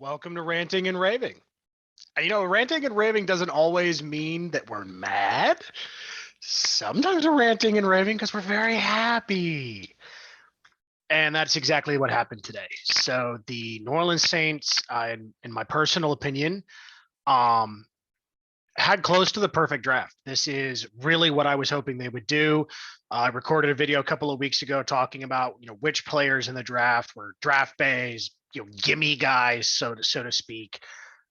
Welcome to Ranting and Raving. Ranting and raving doesn't always mean that we're mad. Sometimes we're ranting and raving because we're very happy. And that's exactly what happened today. So the New Orleans Saints, in my personal opinion, um, had close to the perfect draft. This is really what I was hoping they would do. I recorded a video a couple of weeks ago talking about which players in the draft were draft bays, gimme guys, so to speak.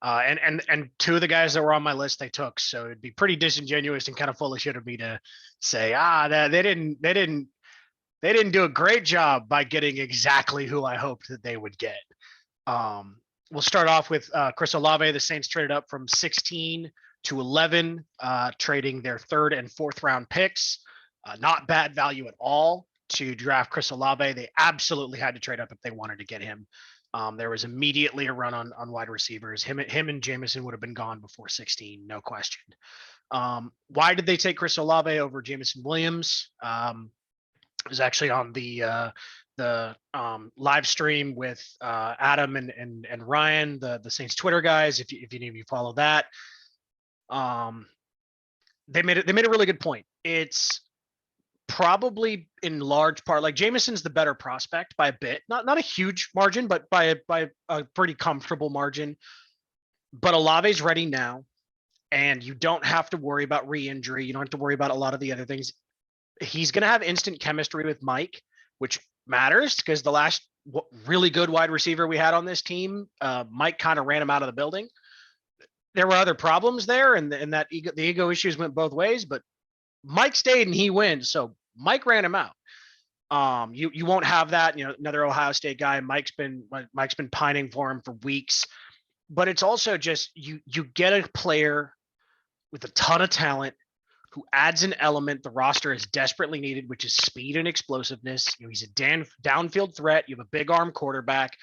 And two of the guys that were on my list they took. So it'd be pretty disingenuous and kind of full of shit of me to say, that they didn't do a great job by getting exactly who I hoped that they would get. We'll start off with Chris Olave. The Saints traded up from 16 to 11, trading their third and fourth round picks. Not bad value at all to draft Chris Olave. They absolutely had to trade up if they wanted to get him. There was immediately a run on wide receivers. Him and Jameson would have been gone before 16, no question. Why did they take Chris Olave over Jameson Williams? It was actually on the live stream with Adam and Ryan, the Saints Twitter guys. If any of you follow that, they made a really good point. It's probably in large part like Jameson's the better prospect by a bit, not a huge margin, but by a pretty comfortable margin. But Olave's ready now, and you don't have to worry about re-injury. You don't have to worry about a lot of the other things. He's going to have instant chemistry with Mike, which matters because the last really good wide receiver we had on this team, Mike kind of ran him out of the building. There were other problems there, and that the ego issues went both ways, but Mike stayed and he wins. So Mike ran him out. You won't have that. Another Ohio State guy. Mike's been pining for him for weeks. But it's also just you get a player with a ton of talent who adds an element the roster is desperately needed, which is speed and explosiveness. He's a downfield threat. You have a big arm quarterback.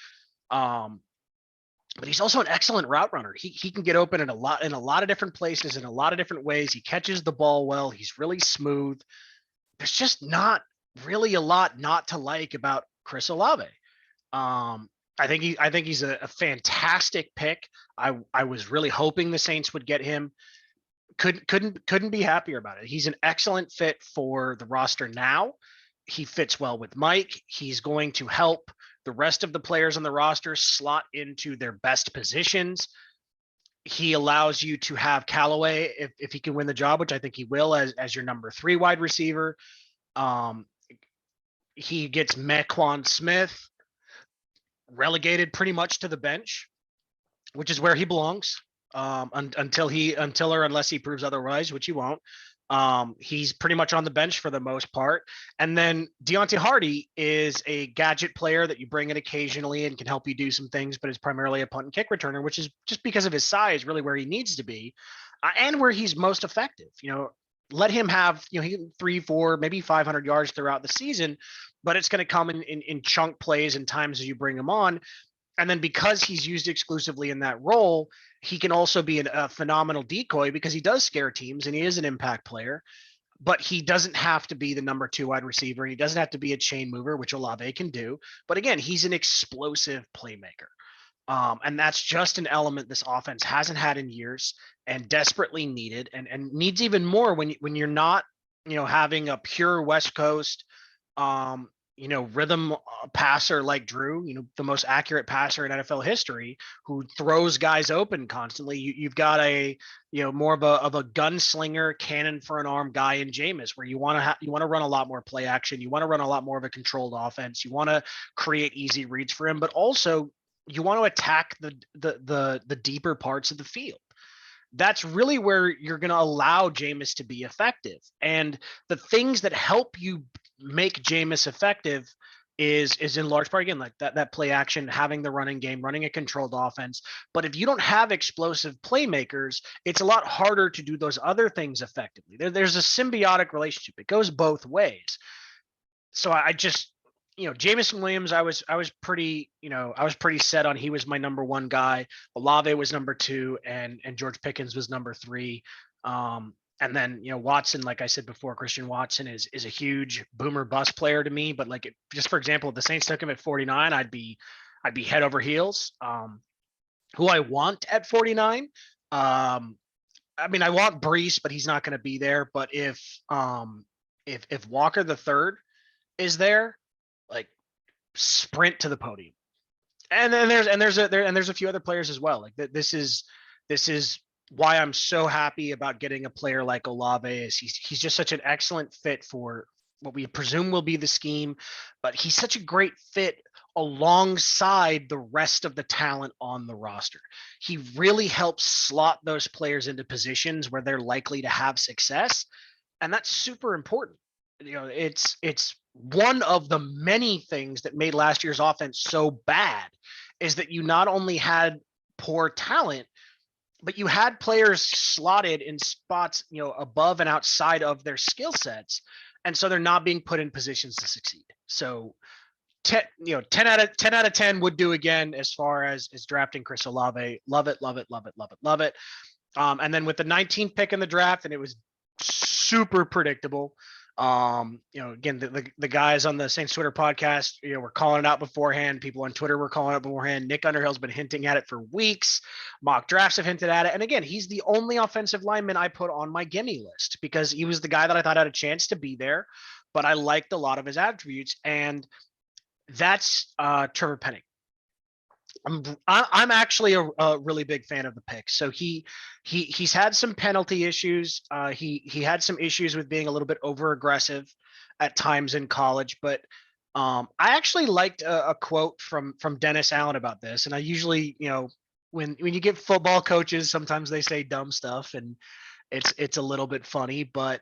But he's also an excellent route runner. He can get open in a lot of different places in a lot of different ways. He catches the ball well. He's really smooth. There's just not really a lot not to like about Chris Olave. I think he's a fantastic pick. I was really hoping the Saints would get him. Couldn't be happier about it. He's an excellent fit for the roster now. He fits well with Mike. He's going to help the rest of the players on the roster slot into their best positions. He allows you to have Callaway if he can win the job, which I think he will, as your number 3 wide receiver. He gets Mequan Smith relegated pretty much to the bench, which is where he belongs. Until or unless he proves otherwise, which he won't. He's pretty much on the bench for the most part. And then Deontay Hardy is a gadget player that you bring in occasionally and can help you do some things, but is primarily a punt and kick returner, which is just because of his size, really where he needs to be, and where he's most effective. Let him have, he 3, 4, maybe 500 yards throughout the season, but it's going to come in chunk plays and times as you bring him on. And then because he's used exclusively in that role, he can also be a phenomenal decoy because he does scare teams and he is an impact player, but he doesn't have to be the number 2 wide receiver. And he doesn't have to be a chain mover, which Olave can do. But again, he's an explosive playmaker. And that's just an element this offense hasn't had in years and desperately needed and needs even more when you're not, having a pure West Coast, rhythm passer like Drew, the most accurate passer in NFL history, who throws guys open constantly. You've got a, more of a gunslinger, cannon for an arm guy in Jameis, where you want to run a lot more play action. You want to run a lot more of a controlled offense. You want to create easy reads for him, but also you want to attack the deeper parts of the field. That's really where you're going to allow Jameis to be effective. And the things that help you make Jameis effective is in large part, again, like that play action, having the running game, running a controlled offense. But if you don't have explosive playmakers, it's a lot harder to do those other things effectively. There's a symbiotic relationship. It goes both ways. So I just, Jameson Williams, I was pretty set on. He was my number 1 guy. Olave was number 2, and George Pickens was number 3. And then, Watson, like I said before, Christian Watson is a huge boomer bust player to me. But just for example, if the Saints took him at 49, I'd be head over heels. Who I want at 49, I mean, I want Brees, but he's not going to be there. But if Walker the third is there, like sprint to the podium. And then there's a few other players as well. Like this is why I'm so happy about getting a player like Olave. Is he's just such an excellent fit for what we presume will be the scheme, but he's such a great fit alongside the rest of the talent on the roster. He really helps slot those players into positions where they're likely to have success, and that's super important. It's one of the many things that made last year's offense so bad is that you not only had poor talent, but you had players slotted in spots, above and outside of their skill sets. And so they're not being put in positions to succeed. So 10 out of 10 would do again as far as drafting Chris Olave. Love it, love it, love it, love it, love it. And then with the 19th pick in the draft, and it was super predictable. Again, the guys on the Saints Twitter podcast, were calling it out beforehand. People on Twitter were calling it beforehand. Nick Underhill's been hinting at it for weeks. Mock drafts have hinted at it. And again, he's the only offensive lineman I put on my gimme list because he was the guy that I thought had a chance to be there, but I liked a lot of his attributes. And that's Trevor Penning. I'm actually a really big fan of the pick. So he's had some penalty issues. He had some issues with being a little bit over aggressive at times in college, but I actually liked a quote from Dennis Allen about this. And I usually, when you get football coaches, sometimes they say dumb stuff, and it's a little bit funny, but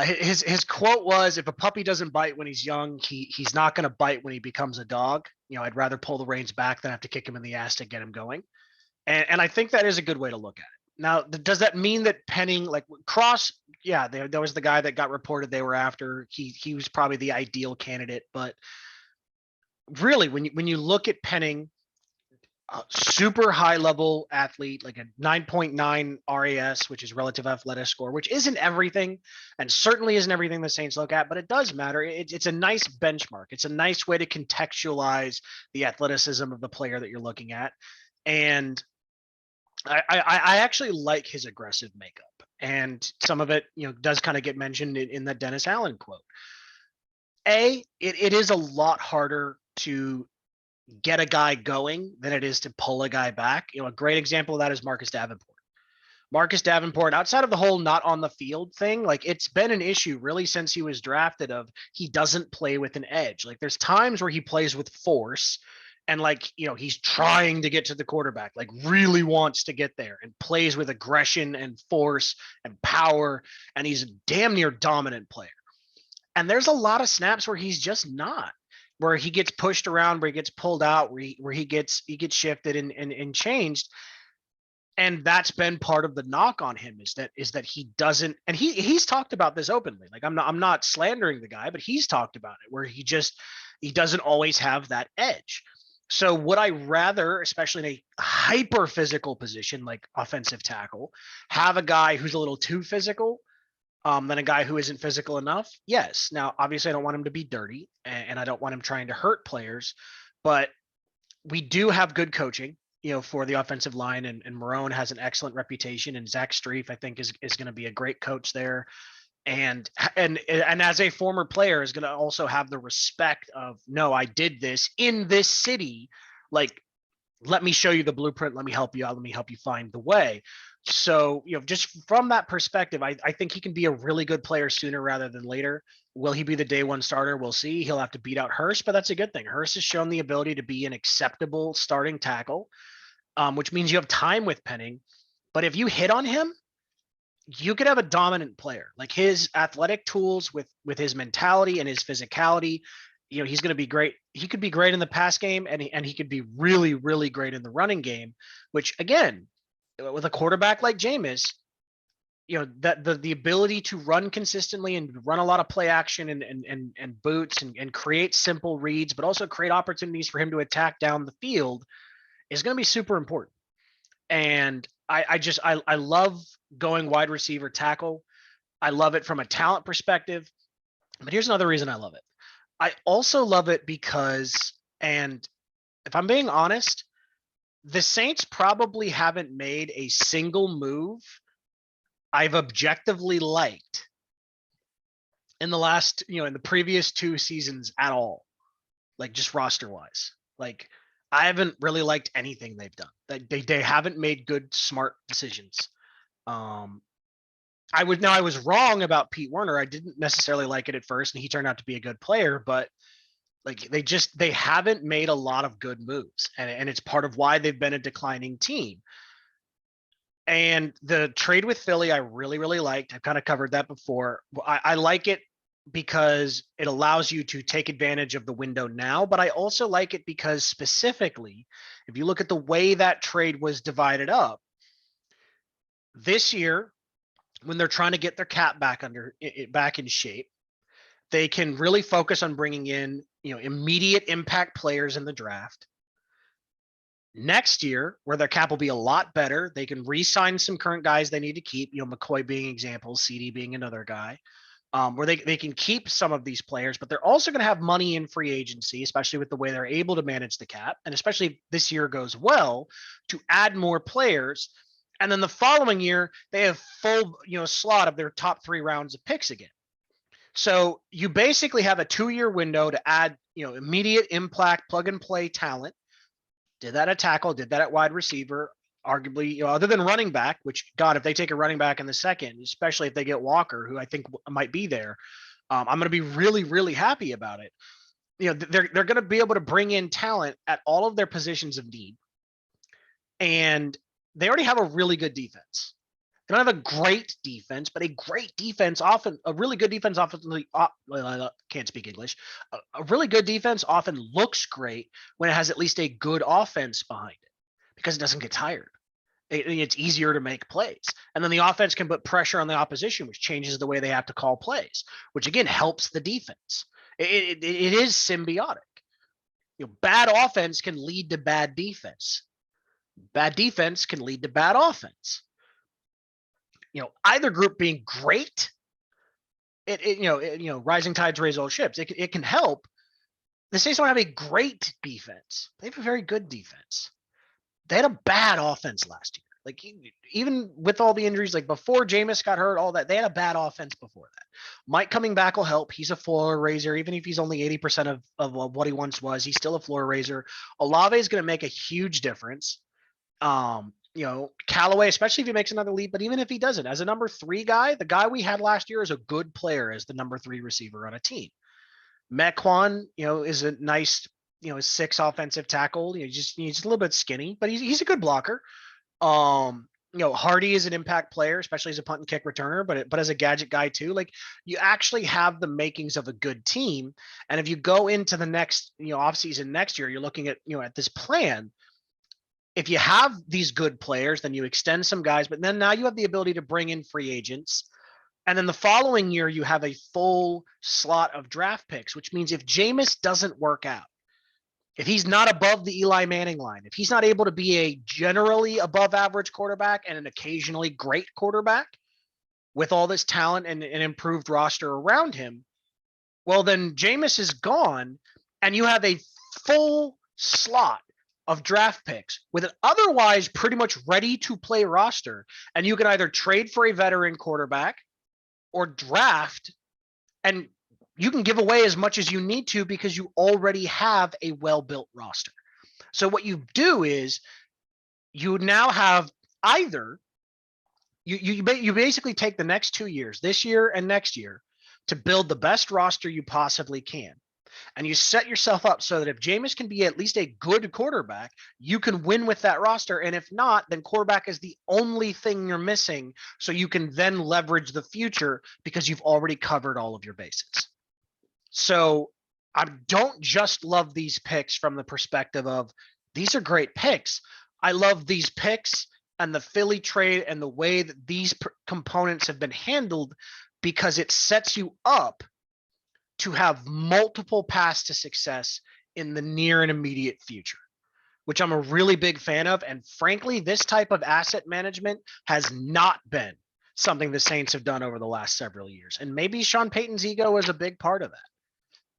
his quote was, "If a puppy doesn't bite when he's young, he's not going to bite when he becomes a dog. I'd rather pull the reins back than have to kick him in the ass to get him going." And I think that is a good way to look at it. Now, does that mean that Penning, like Cross? Yeah, there was the guy that got reported they were after. He was probably the ideal candidate, but really, when you look at Penning, super high level athlete, like a 9.9 RAS, which is relative athletic score, which isn't everything and certainly isn't everything the Saints look at, but it does matter. It's a nice benchmark. It's a nice way to contextualize the athleticism of the player that you're looking at. And I actually like his aggressive makeup. And some of it, does kind of get mentioned in that Dennis Allen quote. It is a lot harder to get a guy going than it is to pull a guy back. A great example of that is Marcus Davenport. Marcus Davenport, outside of the whole not on the field thing, like it's been an issue really since he was drafted of he doesn't play with an edge. Like there's times where he plays with force and he's trying to get to the quarterback, like really wants to get there and plays with aggression and force and power. And he's a damn near dominant player. And there's a lot of snaps where he's just not, where he gets pushed around, where he gets pulled out, where he gets shifted and changed. And that's been part of the knock on him is that he doesn't, and he's talked about this openly. Like I'm not slandering the guy, but he's talked about it where he doesn't always have that edge. So would I rather, especially in a hyper physical position like offensive tackle, have a guy who's a little too physical than a guy who isn't physical enough? Yes. Now, obviously, I don't want him to be dirty, and I don't want him trying to hurt players, but we do have good coaching, for the offensive line, and Marone has an excellent reputation, and Zach Strief, I think, is going to be a great coach there. And as a former player is going to also have the respect of, no, I did this in this city. Like, let me show you the blueprint. Let me help you out. Let me help you find the way. So, just from that perspective, I think he can be a really good player sooner rather than later. Will he be the day one starter? We'll see. He'll have to beat out Hurst, but that's a good thing. Hurst has shown the ability to be an acceptable starting tackle, which means you have time with Penning. But if you hit on him, you could have a dominant player. Like his athletic tools with his mentality and his physicality, he's going to be great. He could be great in the pass game, and he could be really, really great in the running game, which again, with a quarterback like Jameis, that the ability to run consistently and run a lot of play action and boots and create simple reads, but also create opportunities for him to attack down the field is going to be super important. And I love going wide receiver tackle. I love it from a talent perspective, but here's another reason I love it. I also love it because, and if I'm being honest, the Saints probably haven't made a single move I've objectively liked in the last, in the previous 2 seasons at all. Like just roster wise. Like I haven't really liked anything they've done. They haven't made good, smart decisions. I was wrong about Pete Werner. I didn't necessarily like it at first, and he turned out to be a good player, but like they haven't made a lot of good moves, and it's part of why they've been a declining team. And the trade with Philly, I really, really liked. I've kind of covered that before. I like it because it allows you to take advantage of the window now, but I also like it because specifically, if you look at the way that trade was divided up this year, when they're trying to get their cap back back in shape, they can really focus on bringing in, immediate impact players in the draft. Next year, where their cap will be a lot better, they can re-sign some current guys they need to keep, McCoy being examples, CD being another guy. Where they can keep some of these players, but they're also going to have money in free agency, especially with the way they're able to manage the cap, and especially if this year goes well, to add more players. And then the following year, they have full, slot of their top 3 rounds of picks again. So you basically have a 2-year window to add, immediate impact, plug and play talent. Did that at tackle, did that at wide receiver. Arguably, other than running back, which God, if they take a running back in the second, especially if they get Walker, who I think might be there, I'm going to be really, really happy about it. They're going to be able to bring in talent at all of their positions of need, and they already have a really good defense. They don't have a great defense, but a great defense often, a really good defense often, can't speak English. A really good defense often looks great when it has at least a good offense behind it, because it doesn't get tired. It's easier to make plays. And then the offense can put pressure on the opposition, which changes the way they have to call plays, which again helps the defense. It is symbiotic. Bad offense can lead to bad defense. Bad defense can lead to bad offense. Either group being great, rising tides raise all ships. It can help. The Saints don't have a great defense. They have a very good defense. They had a bad offense last year. Like even with all the injuries, like before Jameis got hurt, all that, they had a bad offense before that. Mike coming back will help. He's a floor raiser. Even if he's only 80% of what he once was, he's still a floor raiser. Olave is going to make a huge difference. Callaway, especially if he makes another leap, but even if he doesn't, as a number 3 guy, the guy we had last year is a good player as the number 3 receiver on a team. Mequan, is a nice, 6 offensive tackle. He's a little bit skinny, but he's a good blocker. Hardy is an impact player, especially as a punt and kick returner, but as a gadget guy too. Like you actually have the makings of a good team. And if you go into the next, offseason next year, you're looking at, at this plan. If you have these good players, then you extend some guys, but then now you have the ability to bring in free agents. And then the following year, you have a full slot of draft picks, which means if Jameis doesn't work out, if he's not above the Eli Manning line, if he's not able to be a generally above average quarterback and an occasionally great quarterback with all this talent and an improved roster around him, well, then Jameis is gone and you have a full slot of draft picks with an otherwise pretty much ready to play roster. And you can either trade for a veteran quarterback or draft, and you can give away as much as you need to because you already have a well-built roster. So what you do is you now have either you basically take the next 2 years, this year and next year, to build the best roster you possibly can. And you set yourself up so that if Jameis can be at least a good quarterback, you can win with that roster. And if not, then quarterback is the only thing you're missing. So you can then leverage the future because you've already covered all of your bases. So I don't just love these picks from the perspective of these are great picks. I love these picks and the Philly trade and the way that these components have been handled because it sets you up to have multiple paths to success in the near and immediate future, which I'm a really big fan of. And frankly, this type of asset management has not been something the Saints have done over the last several years. And maybe Sean Payton's ego was a big part of that.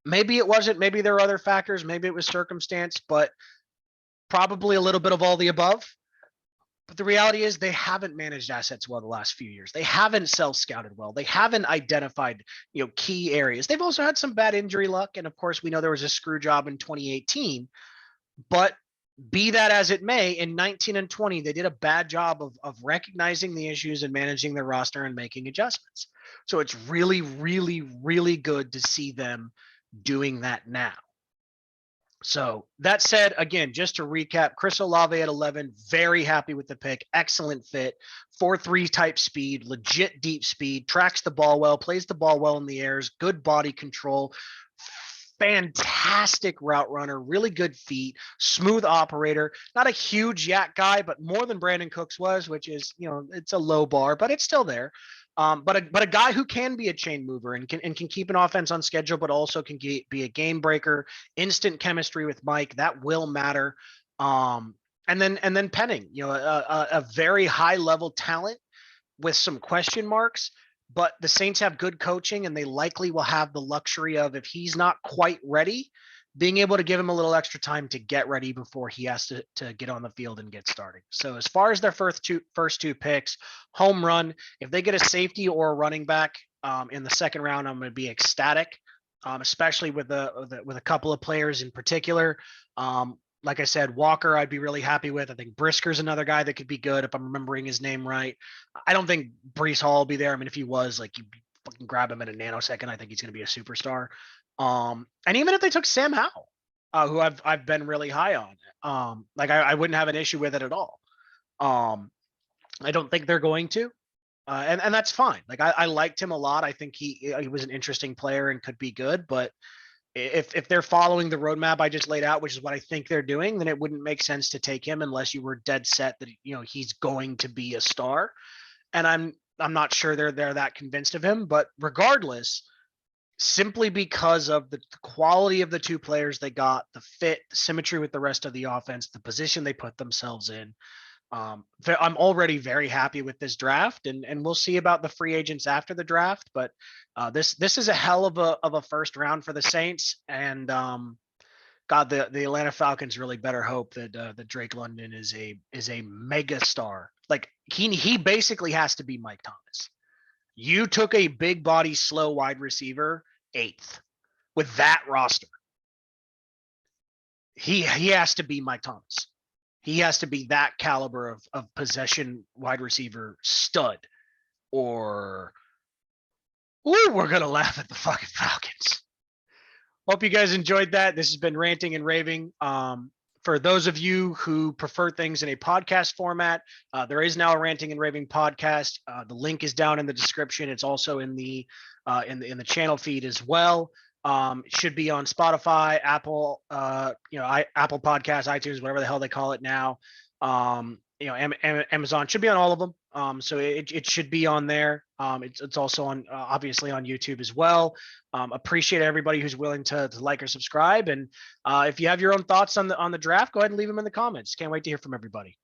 Maybe it wasn't. Maybe there are other factors. Maybe it was circumstance. But probably a little bit of all the above. But the reality is they haven't managed assets well the last few years. They haven't self-scouted well. They haven't identified, key areas. They've also had some bad injury luck. And of course, we know there was a screw job in 2018. But be that as it may, in 19 and 20, they did a bad job of recognizing the issues and managing their roster and making adjustments. So it's really, really, really good to see them doing that now. So that said, again, just to recap, Chris Olave at 11, very happy with the pick. Excellent fit, 4.3 type speed, legit deep speed, tracks the ball well, plays the ball well in the airs, good body control, fantastic route runner, really good feet, smooth operator, not a huge yak guy, but more than Brandon Cooks was, which is, it's a low bar, but it's still there. But a guy who can be a chain mover and can keep an offense on schedule, but also can be a game breaker, instant chemistry with Mike, that will matter. And then Penning, a very high level talent with some question marks, but the Saints have good coaching and they likely will have the luxury of, if he's not quite ready, being able to give him a little extra time to get ready before he has to get on the field and get started. So as far as their first two picks, home run, if they get a safety or a running back in the second round, I'm going to be ecstatic, especially with a couple of players in particular. Like I said, Walker, I'd be really happy with. I think Brisker's another guy that could be good if I'm remembering his name right. I don't think Breece Hall will be there. I mean, if he was, like, you fucking grab him in a nanosecond. I think he's going to be a superstar. And even if they took Sam Howell, who I've been really high on, I wouldn't have an issue with it at all. I don't think they're going to, and that's fine. Like I liked him a lot. I think he was an interesting player and could be good, but if they're following the roadmap I just laid out, which is what I think they're doing, then it wouldn't make sense to take him unless you were dead set that he's going to be a star. And I'm not sure they're that convinced of him, but regardless, simply because of the quality of the two players they got, the fit, the symmetry with the rest of the offense, the position they put themselves in, I'm already very happy with this draft, and we'll see about the free agents after the draft. But this is a hell of a first round for the Saints, and God, the Atlanta Falcons really better hope that Drake London is a mega star. Like he basically has to be Mike Thomas. You took a big body, slow wide receiver 8th with that roster. He has to be Mike Thomas. He has to be that caliber of possession wide receiver stud, or we're going to laugh at the fucking Falcons. Hope you guys enjoyed that. This has been Ranting and Raving. For those of you who prefer things in a podcast format, there is now a Ranting and Raving podcast. The link is down in the description. It's also in the channel feed as well. It should be on Spotify, Apple, Apple Podcasts, iTunes, whatever the hell they call it now. Amazon should be on all of them. So it should be on there. It's also on obviously on YouTube as well. Appreciate everybody who's willing to like or subscribe. And if you have your own thoughts on the draft, go ahead and leave them in the comments. Can't wait to hear from everybody.